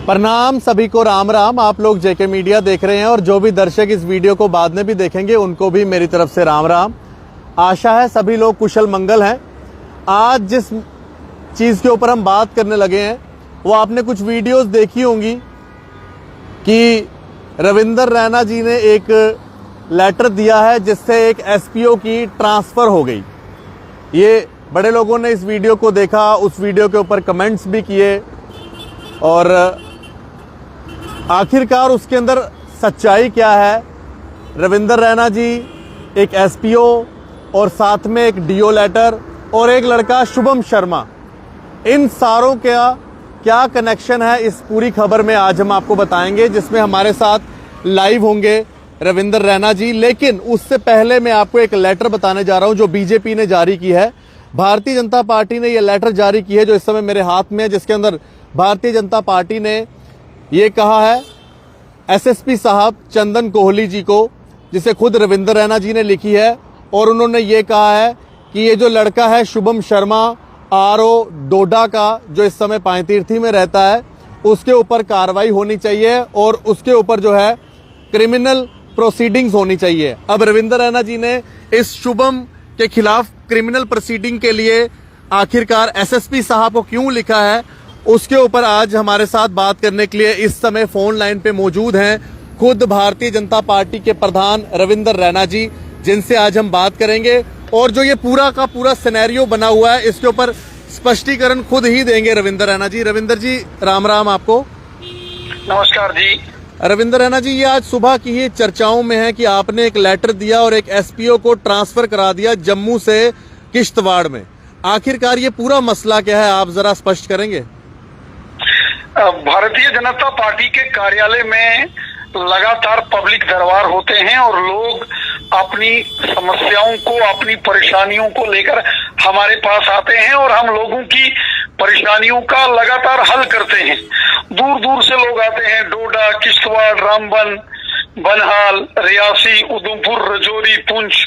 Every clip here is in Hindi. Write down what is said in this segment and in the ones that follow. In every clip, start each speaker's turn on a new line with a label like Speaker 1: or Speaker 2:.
Speaker 1: प्रणाम सभी को, राम राम। आप लोग जेके मीडिया देख रहे हैं और जो भी दर्शक इस वीडियो को बाद में भी देखेंगे उनको भी मेरी तरफ से राम राम। आशा है सभी लोग कुशल मंगल हैं। आज जिस चीज़ के ऊपर हम बात करने लगे हैं वो आपने कुछ वीडियोस देखी होंगी कि रविंदर रैना जी ने एक लेटर दिया है जिससे एक एसपीओ की ट्रांसफ़र हो गई। ये बड़े लोगों ने इस वीडियो को देखा, उस वीडियो के ऊपर कमेंट्स भी किए और आखिरकार उसके अंदर सच्चाई क्या है। रविंदर रैना जी एक एसपीओ और साथ में एक डीओ लेटर और एक लड़का शुभम शर्मा, इन सारों का क्या कनेक्शन है इस पूरी खबर में आज हम आपको बताएंगे, जिसमें हमारे साथ लाइव होंगे रविंदर रैना जी। लेकिन उससे पहले मैं आपको एक लेटर बताने जा रहा हूं जो बीजेपी ने जारी की है। भारतीय जनता पार्टी ने यह लेटर जारी की है जो इस समय मेरे हाथ में है, जिसके अंदर भारतीय जनता पार्टी ने ये कहा है एसएसपी साहब चंदन कोहली जी को, जिसे खुद रविंदर रैना जी ने लिखी है। और उन्होंने ये कहा है कि ये जो लड़का है शुभम शर्मा आरओ डोडा का, जो इस समय पायतीर्थी में रहता है, उसके ऊपर कार्रवाई होनी चाहिए और उसके ऊपर जो है क्रिमिनल प्रोसीडिंग्स होनी चाहिए। अब रविंदर रैना जी ने इस शुभम के खिलाफ क्रिमिनल प्रोसीडिंग के लिए आखिरकार एसएसपी साहब को क्यों लिखा है, उसके ऊपर आज हमारे साथ बात करने के लिए इस समय फोन लाइन पे मौजूद हैं खुद भारतीय जनता पार्टी के प्रधान रविंदर रैना जी, जिनसे आज हम बात करेंगे। और जो ये पूरा का पूरा सिनेरियो बना हुआ है इसके ऊपर स्पष्टीकरण खुद ही देंगे रविंदर रैना जी। रविंदर जी राम राम आपको।
Speaker 2: नमस्कार जी।
Speaker 1: रविंदर रैना जी, ये आज सुबह की ही चर्चाओं में है कि आपने एक लेटर दिया और एक एसपीओ को ट्रांसफर करा दिया जम्मू से किश्तवाड़ में। आखिरकार ये पूरा मसला क्या है, आप जरा स्पष्ट करेंगे।
Speaker 2: भारतीय जनता पार्टी के कार्यालय में लगातार पब्लिक दरबार होते हैं और लोग अपनी समस्याओं को, अपनी परेशानियों को लेकर हमारे पास आते हैं और हम लोगों की परेशानियों का लगातार हल करते हैं। दूर दूर से लोग आते हैं, डोडा, किश्तवाड़, रामबन, बनहाल, रियासी, उधमपुर, राजौरी, पुंछ,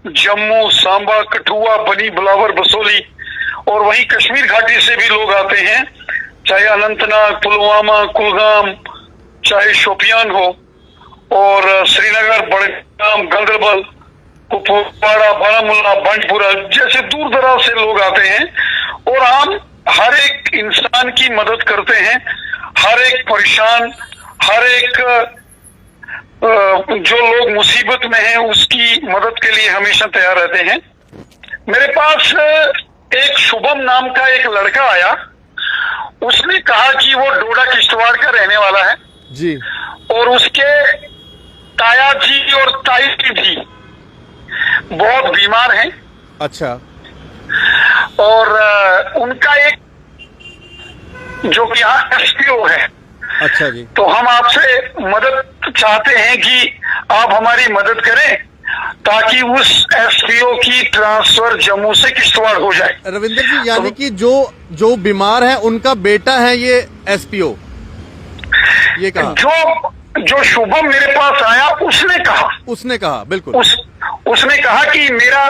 Speaker 2: जम्मू, सांबा, कठुआ, बनी, बिलावर, बसोली और वहीं कश्मीर घाटी से भी लोग आते हैं, चाहे अनंतनाग, पुलवामा, कुलगाम, चाहे शोपियान हो और श्रीनगर, बड़गाम, गांदरबल, कुपवाड़ा, बारामूला, बांडीपुरा जैसे दूर दराज से लोग आते हैं और हम हर एक इंसान की मदद करते हैं। हर एक परेशान, हर एक जो लोग मुसीबत में हैं उसकी मदद के लिए हमेशा तैयार रहते हैं। मेरे पास एक शुभम नाम का एक लड़का आया, उसने कहा कि वो डोडा किश्तवाड़ का रहने वाला है
Speaker 1: जी
Speaker 2: और उसके ताया जी और ताई जी बहुत बीमार हैं।
Speaker 1: अच्छा।
Speaker 2: और उनका एक जो कि यहाँ एसपीओ है।
Speaker 1: अच्छा जी।
Speaker 2: तो हम आपसे मदद चाहते हैं कि आप हमारी मदद करें ताकि उस एसपीओ की ट्रांसफर जम्मू से किश्तवाड़ हो जाए।
Speaker 1: रविंदर जी, यानी कि जो बीमार है उनका बेटा है ये एसपीओ, ये कहा।
Speaker 2: जो शुभम मेरे पास आया उसने कहा
Speaker 1: बिल्कुल
Speaker 2: उसने कहा कि मेरा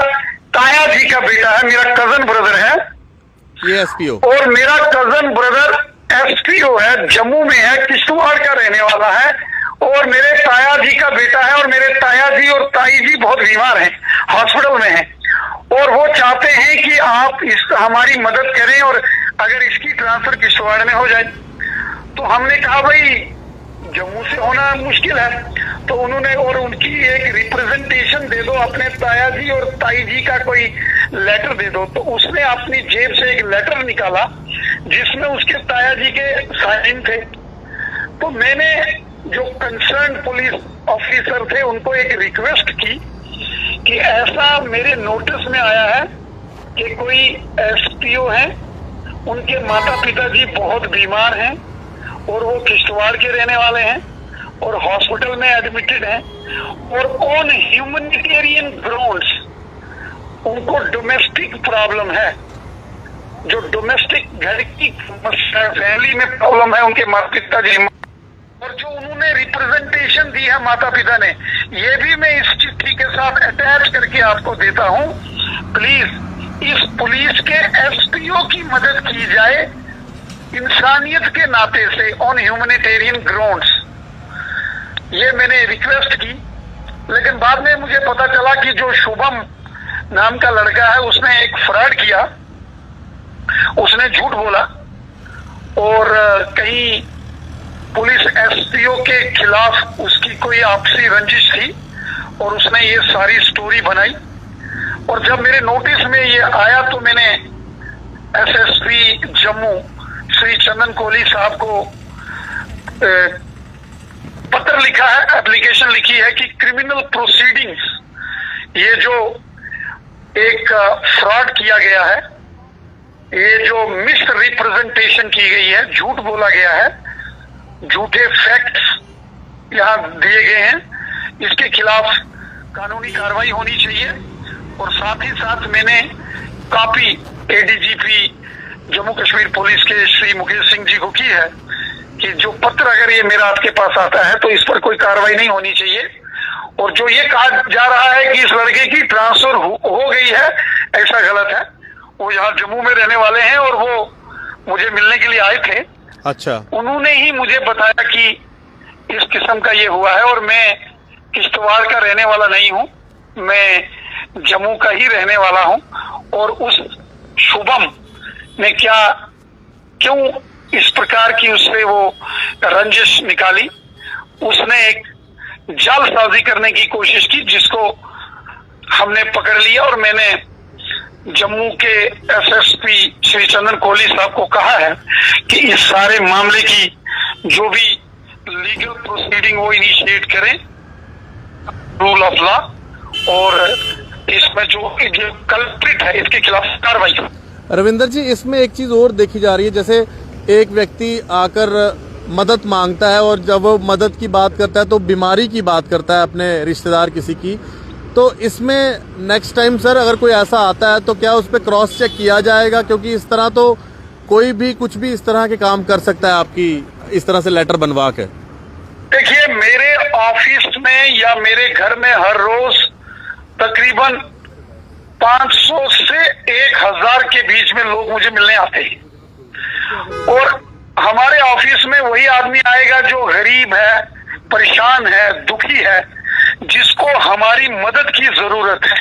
Speaker 2: ताया जी का बेटा है, मेरा कजन ब्रदर है
Speaker 1: ये एसपीओ, और
Speaker 2: मेरा कजन ब्रदर एसपीओ है, जम्मू में है, किश्तवाड़ का रहने वाला है और मेरे ताया जी का बेटा है और मेरे ताया जी और ताई जी बहुत बीमार हैं, हॉस्पिटल में हैं और वो चाहते हैं कि आप हमारी मदद करें और अगर इसकी ट्रांसफर किश्तवाड़ में हो जाए। तो हमने कहा भाई जम्मू से होना मुश्किल है, तो उन्होंने और उनकी एक रिप्रेजेंटेशन दे दो, अपने ताया जी और ताई जी का कोई लेटर दे दो। तो उसने अपनी जेब से एक लेटर निकाला जिसमें उसके ताया जी के साइन थे। तो मैंने जो कंसर्न पुलिस ऑफिसर थे उनको एक रिक्वेस्ट की कि ऐसा मेरे नोटिस में आया है कि कोई एसपीओ है, उनके माता पिता जी बहुत बीमार हैं और वो किश्तवाड़ के रहने वाले हैं और हॉस्पिटल में एडमिटेड हैं और ऑन ह्यूमैनिटेरियन ग्राउंड्स उनको डोमेस्टिक प्रॉब्लम है, जो डोमेस्टिक घर की फैमिली में प्रॉब्लम है उनके माता पिता जी। और जो उन्होंने रिप्रेजेंटेशन दी है माता पिता ने, ये भी मैं इस चिट्ठी के साथ अटैच करके आपको देता हूं। प्लीज इस पुलिस के एसपीओ की मदद की जाए इंसानियत के नाते से ऑन ह्यूमैनिटेरियन ग्राउंड्स ये मैंने रिक्वेस्ट की, लेकिन बाद में मुझे पता चला कि जो शुभम नाम का लड़का है उसने एक फ्रॉड किया, उसने झूठ बोला और कहीं पुलिस एसपीओ के खिलाफ उसकी कोई आपसी रंजिश थी और उसने ये सारी स्टोरी बनाई। और जब मेरे नोटिस में ये आया तो मैंने एसएसपी जम्मू श्री चंदन कोहली साहब को पत्र लिखा है, एप्लीकेशन लिखी है कि क्रिमिनल प्रोसीडिंग्स, ये जो एक फ्रॉड किया गया है, ये जो मिस रिप्रेजेंटेशन की गई है, झूठ बोला गया है, झूठे फैक्ट्स यहां दिए गए हैं, इसके खिलाफ कानूनी कार्रवाई होनी चाहिए। और साथ ही साथ मैंने copy ADGP Jammu Kashmir police के श्री मुकेश सिंह जी को की है कि जो पत्र अगर ये मेरा आपके पास आता है तो इस पर कोई कार्रवाई नहीं होनी चाहिए। और जो ये कहा जा रहा है कि इस लड़के की ट्रांसफर हो गई है, ऐसा गलत है। वो यहाँ जम्मू में रहने वाले हैं और वो मुझे मिलने के लिए आए थे।
Speaker 1: अच्छा,
Speaker 2: उन्होंने ही मुझे बताया कि इस किस्म का ये हुआ है। और मैं किश्तवाड़ का रहने वाला नहीं हूँ, मैं जम्मू का ही रहने वाला हूँ। और उस शुभम ने क्यों इस प्रकार की उससे वो रंजिश निकाली, उसने एक जालसाजी करने की कोशिश की जिसको हमने पकड़ लिया। और मैंने जम्मू के एसएसपी श्री चंदन कोहली साहब को कहा है कि इस सारे मामले की जो भी लीगल प्रोसीडिंग वो इनिशिएट करें रूल ऑफ लॉ, और इसमें जो कल्प्रिट है इसके खिलाफ कार्रवाई हो।
Speaker 1: रविंदर जी, इसमें एक चीज और देखी जा रही है, जैसे एक व्यक्ति आकर मदद मांगता है और जब वो मदद की बात करता है तो बीमारी की बात करता है अपने रिश्तेदार किसी की, तो इसमें नेक्स्ट टाइम सर अगर कोई ऐसा आता है तो क्या उस पर क्रॉस चेक किया जाएगा? क्योंकि इस तरह तो कोई भी कुछ भी इस तरह के काम कर सकता है आपकी इस तरह से लेटर बनवा के।
Speaker 2: देखिए, मेरे ऑफिस में या मेरे घर में हर रोज तकरीबन 500 से 1000 के बीच में लोग मुझे मिलने आते हैं। और हमारे ऑफिस में वही आदमी आएगा जो गरीब है, परेशान है, दुखी है, जिसको हमारी मदद की जरूरत है।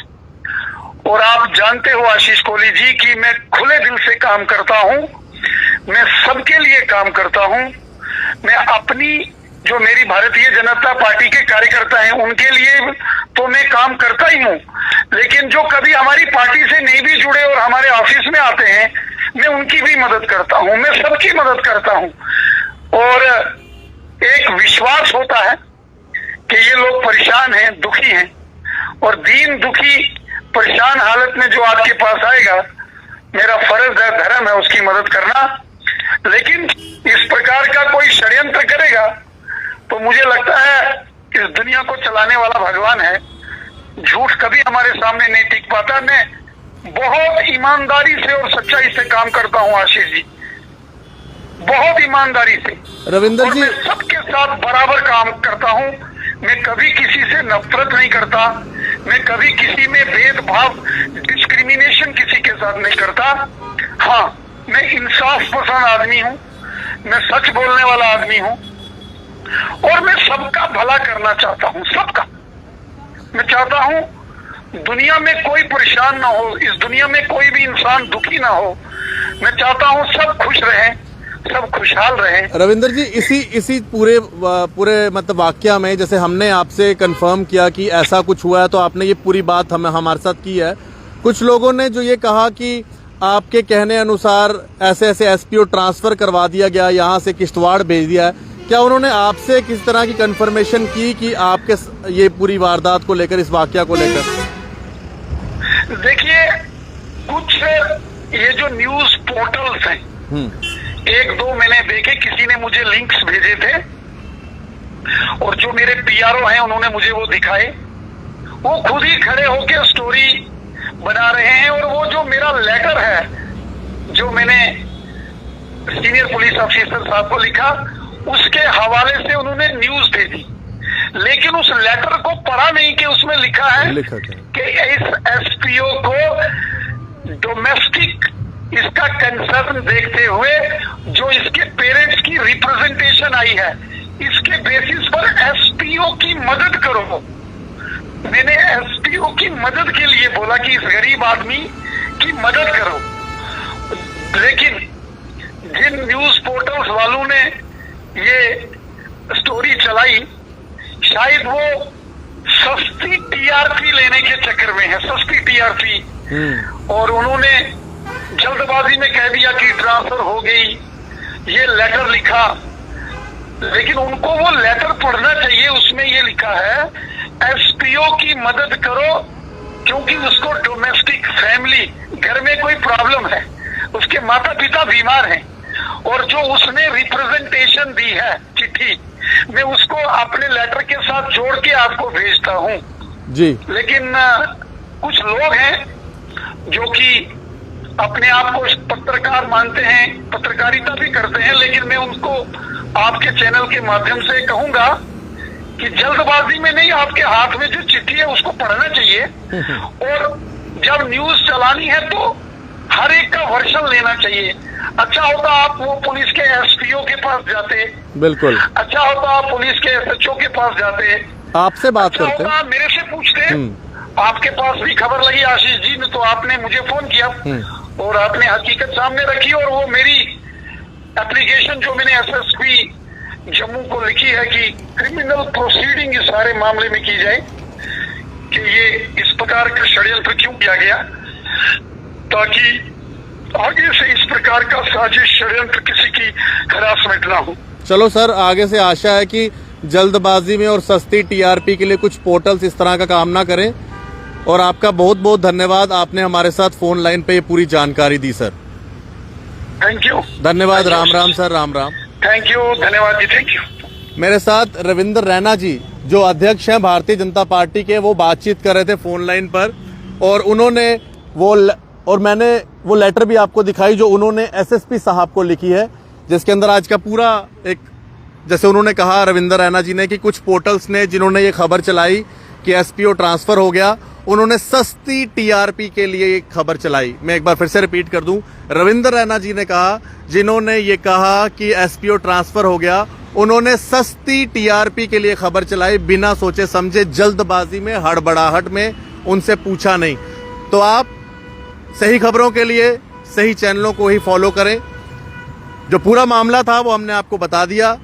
Speaker 2: और आप जानते हो आशीष कोहली जी कि मैं खुले दिल से काम करता हूं, मैं सबके लिए काम करता हूं। मैं अपनी जो मेरी भारतीय जनता पार्टी के कार्यकर्ता हैं उनके लिए तो मैं काम करता ही हूं, लेकिन जो कभी हमारी पार्टी से नहीं भी जुड़े और हमारे ऑफिस में आते हैं, मैं उनकी भी मदद करता हूं, मैं सबकी मदद करता हूं। और एक विश्वास होता है कि ये लोग परेशान हैं, दुखी हैं, और दीन दुखी परेशान हालत में जो आपके पास आएगा, मेरा फर्ज है, धर्म है उसकी मदद करना। लेकिन इस प्रकार का कोई षड्यंत्र करेगा तो मुझे लगता है इस दुनिया को चलाने वाला भगवान है, झूठ कभी हमारे सामने नहीं टिक पाता। मैं बहुत ईमानदारी से और सच्चाई से काम करता हूं आशीष जी, बहुत ईमानदारी से।
Speaker 1: रविंदर जी,
Speaker 2: मैं सबके साथ बराबर काम करता हूं, मैं कभी किसी से नफरत नहीं करता, मैं कभी किसी में भेदभाव डिस्क्रिमिनेशन किसी के साथ नहीं करता। हाँ, मैं इंसाफ पसंद आदमी हूं, मैं सच बोलने वाला आदमी हूं और मैं सबका भला करना चाहता हूं, सबका। मैं चाहता हूं दुनिया में कोई परेशान ना हो, इस दुनिया में कोई भी इंसान दुखी ना हो। मैं चाहता हूं सब खुश रहें, सब खुशहाल रहें।
Speaker 1: रविंदर जी, इसी पूरे मतलब वाकया में जैसे हमने आपसे कंफर्म किया कि ऐसा कुछ हुआ है तो आपने ये पूरी बात हमारे साथ की है। कुछ लोगों ने जो ये कहा कि आपके कहने अनुसार ऐसे एसपीओ ट्रांसफर करवा दिया गया, यहाँ से किश्तवाड़ भेज दिया है, क्या उन्होंने आपसे किस तरह की कंफर्मेशन की कि आपके ये पूरी वारदात को लेकर, इस वाकया को लेकर?
Speaker 2: देखिए, कुछ ये जो न्यूज पोर्टल्स हैं, एक दो मैंने देखे, किसी ने मुझे लिंक्स भेजे थे और जो मेरे पीआरओ हैं उन्होंने मुझे वो दिखाए। वो खुद ही खड़े होकर स्टोरी बना रहे हैं। और वो जो मेरा लेटर है जो मैंने सीनियर पुलिस ऑफिसर साहब को लिखा, उसके हवाले से उन्होंने न्यूज भेजी, लेकिन उस लेटर को पढ़ा नहीं कि उसमें लिखा है कि इस एसपीओ को डोमेस्टिक इसका कंसर्न देखते हुए जो इसके पेरेंट्स की रिप्रेजेंटेशन आई है, इसके बेसिस पर एसपीओ की मदद करो। मैंने एसपीओ की मदद के लिए बोला कि इस गरीब आदमी की मदद करो, लेकिन जिन न्यूज पोर्टल्स वालों ने ये स्टोरी चलाई, शायद वो सस्ती टीआरपी लेने के चक्कर में है, सस्ती टीआरपी, और उन्होंने जल्दबाजी में कह दिया कि ट्रांसफर हो गई, ये लेटर लिखा। लेकिन उनको वो लेटर पढ़ना चाहिए, उसमें ये लिखा है एसपीओ की मदद करो क्योंकि उसको डोमेस्टिक फैमिली, घर में कोई प्रॉब्लम है, उसके माता पिता बीमार हैं, और जो उसने रिप्रेजेंटेशन दी है चिट्ठी, मैं उसको अपने लेटर के साथ जोड़ के आपको भेजता हूं
Speaker 1: जी।
Speaker 2: लेकिन कुछ लोग हैं जो कि अपने आप को पत्रकार मानते हैं, पत्रकारिता भी करते हैं, लेकिन मैं उनको आपके चैनल के माध्यम से कहूंगा कि जल्दबाजी में नहीं, आपके हाथ में जो चिट्ठी है उसको पढ़ना चाहिए, और जब न्यूज चलानी है तो हर एक का वर्षन लेना चाहिए। अच्छा होता आप वो पुलिस के एसपीओ के पास जाते,
Speaker 1: बिल्कुल
Speaker 2: अच्छा होता आप पुलिस के एसएचओ के पास जाते,
Speaker 1: आपसे बात
Speaker 2: अच्छा
Speaker 1: करते
Speaker 2: होता मेरे से पूछते। आपके पास भी खबर लगी आशीष जी ने, तो आपने मुझे फोन किया और आपने हकीकत सामने रखी, और वो मेरी एप्लीकेशन जो मैंने एसएसपी जम्मू को लिखी है कि क्रिमिनल प्रोसीडिंग इस सारे मामले में की जाए कि ये इस प्रकार का षड्यंत्र क्यों किया गया, ताकि आगे से इस प्रकार का साजिश षड्यंत्र किसी की हरासमेंट ना हो।
Speaker 1: चलो सर, आगे से आशा है कि जल्दबाजी में और सस्ती टीआरपी के लिए कुछ पोर्टल्स इस तरह का काम ना करें, और आपका बहुत बहुत धन्यवाद, आपने हमारे साथ फोन लाइन पे ये पूरी जानकारी दी सर।
Speaker 2: थैंक यू,
Speaker 1: धन्यवाद। Ram Ram sir, Ram Ram.
Speaker 2: Thank you, धन्यवाद जी, थैंक यू।
Speaker 1: मेरे साथ रविंदर रैना जी जो अध्यक्ष हैं भारतीय जनता पार्टी के, वो बातचीत कर रहे थे फोन लाइन पर, और उन्होंने और मैंने वो लेटर भी आपको दिखाई जो उन्होंने एसएसपी साहब को लिखी है, जिसके अंदर आज का पूरा एक, जैसे उन्होंने कहा रविंदर रैना जी ने कि कुछ पोर्टल्स ने जिन्होंने ये खबर चलाई कि एसपीओ ट्रांसफर हो गया, उन्होंने सस्ती टीआरपी के लिए ये खबर चलाई। मैं एक बार फिर से रिपीट कर दूं, रविंदर रैना जी ने कहा, जिन्होंने ये कहा कि एसपीओ ट्रांसफर हो गया, उन्होंने सस्ती टीआरपी के लिए खबर चलाई, बिना सोचे समझे, जल्दबाजी में, हड़बड़ाहट में, उनसे पूछा नहीं। तो आप सही खबरों के लिए सही चैनलों को ही फॉलो करें। जो पूरा मामला था वो हमने आपको बता दिया।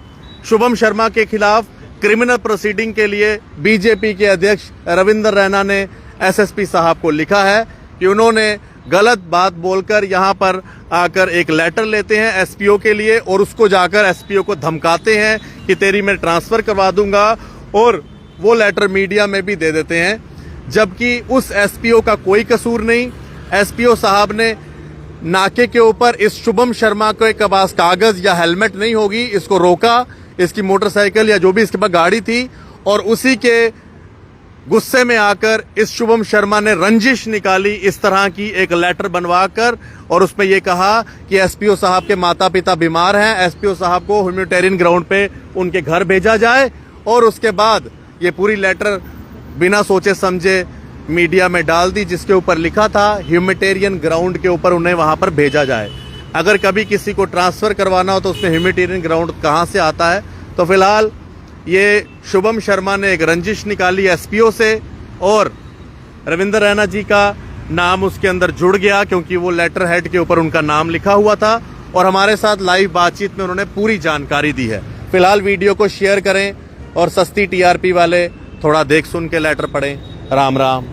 Speaker 1: शुभम शर्मा के खिलाफ क्रिमिनल प्रोसीडिंग के लिए बीजेपी के अध्यक्ष रविंदर रैना ने एसएसपी साहब को लिखा है कि उन्होंने गलत बात बोलकर यहां पर आकर एक लेटर लेते हैं एसपीओ के लिए, और उसको जाकर एसपीओ को धमकाते हैं कि तेरी मैं ट्रांसफर करवा दूंगा, और वो लेटर मीडिया में भी दे देते हैं, जबकि उस एसपीओ का कोई कसूर नहीं। एसपीओ साहब ने नाके के ऊपर इस शुभम शर्मा को एक पास कागज या हेलमेट नहीं होगी, इसको रोका, इसकी मोटरसाइकिल या जो भी इसके पास गाड़ी थी, और उसी के गुस्से में आकर इस शुभम शर्मा ने रंजिश निकाली इस तरह की एक लेटर बनवाकर, और उसमें यह कहा कि एसपीओ साहब के माता पिता बीमार हैं, एसपीओ साहब को ह्यूमैनिटेरियन ग्राउंड पे उनके घर भेजा जाए, और उसके बाद ये पूरी लेटर बिना सोचे समझे मीडिया में डाल दी, जिसके ऊपर लिखा था ह्यूमैनिटेरियन ग्राउंड के ऊपर उन्हें वहां पर भेजा जाए। अगर कभी किसी को ट्रांसफर करवाना हो तो उसमें ह्यूमैनिटेरियन ग्राउंड कहां से आता है। तो फिलहाल ये शुभम शर्मा ने एक रंजिश निकाली एसपीओ से, और रविंदर रैना जी का नाम उसके अंदर जुड़ गया क्योंकि वो लेटर हेड के ऊपर उनका नाम लिखा हुआ था, और हमारे साथ लाइव बातचीत में उन्होंने पूरी जानकारी दी है। फिलहाल वीडियो को शेयर करें और सस्ती टीआरपी वाले थोड़ा देख सुन के लेटर पढ़ें। राम राम।